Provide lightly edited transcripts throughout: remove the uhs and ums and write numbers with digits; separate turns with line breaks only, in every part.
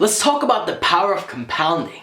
Let's talk about the power of compounding.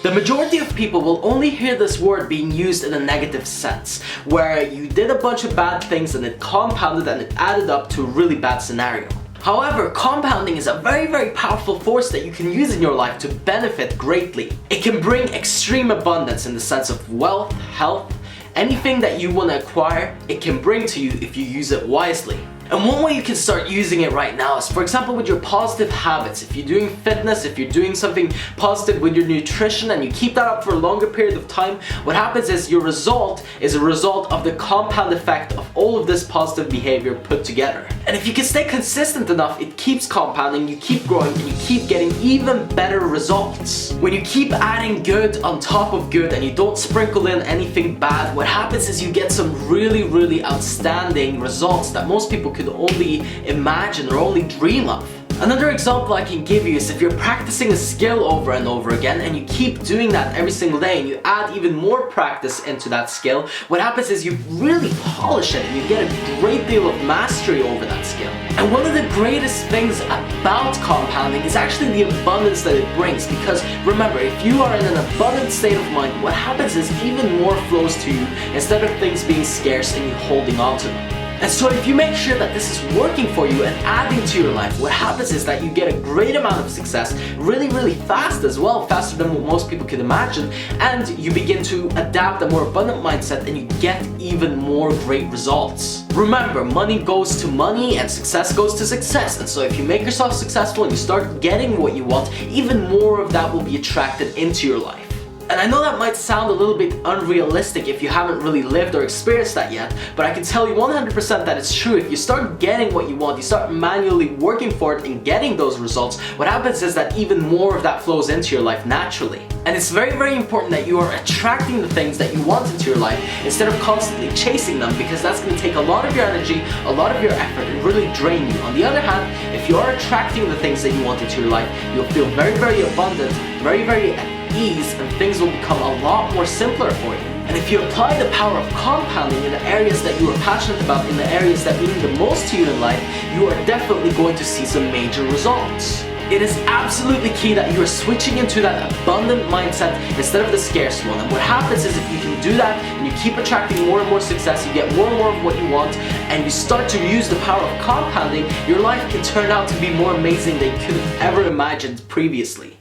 The majority of people will only hear this word being used in a negative sense, where you did a bunch of bad things and it compounded and it added up to a really bad scenario. However, compounding is a very powerful force that you can use in your life to benefit greatly. It can bring extreme abundance in the sense of wealth, health, anything that you want to acquire, it can bring to you if you use it wisely. And one way you can start using it right now is, for example, with your positive habits. If you're doing fitness, if you're doing something positive with your nutrition and you keep that up for a longer period of time, what happens is your result is a result of the compound effect of all of this positive behavior put together. And if you can stay consistent enough, it keeps compounding, you keep growing, and you keep getting even better results. When you keep adding good on top of good and you don't sprinkle in anything bad, what happens is you get some really outstanding results that most people could only imagine or only dream of. Another example I can give you is if you're practicing a skill over and over again and you keep doing that every single day and you add even more practice into that skill, what happens is you really polish it and you get a great deal of mastery over that skill. And one of the greatest things about compounding is actually the abundance that it brings, because remember, if you are in an abundant state of mind, what happens is even more flows to you instead of things being scarce and you holding on to them. And so if you make sure that this is working for you and adding to your life, what happens is that you get a great amount of success really fast as well, faster than what most people could imagine, and you begin to adapt a more abundant mindset and you get even more great results. Remember, money goes to money and success goes to success, and so if you make yourself successful and you start getting what you want, even more of that will be attracted into your life. And I know that might sound a little bit unrealistic if you haven't really lived or experienced that yet, but I can tell you 100% that it's true. If you start getting what you want, you start manually working for it and getting those results, what happens is that even more of that flows into your life naturally. And it's very important that you are attracting the things that you want into your life instead of constantly chasing them, because that's going to take a lot of your energy, a lot of your effort, and really drain you. On the other hand, if you are attracting the things that you want into your life, you'll feel very abundant, very at ease, and things will become a lot more simpler for you. And if you apply the power of compounding in the areas that you are passionate about, in the areas that mean the most to you in life, you are definitely going to see some major results. It is absolutely key that you are switching into that abundant mindset instead of the scarce one. And what happens is if you can do that and you keep attracting more and more success, you get more and more of what you want, and you start to use the power of compounding, your life can turn out to be more amazing than you could have ever imagined previously.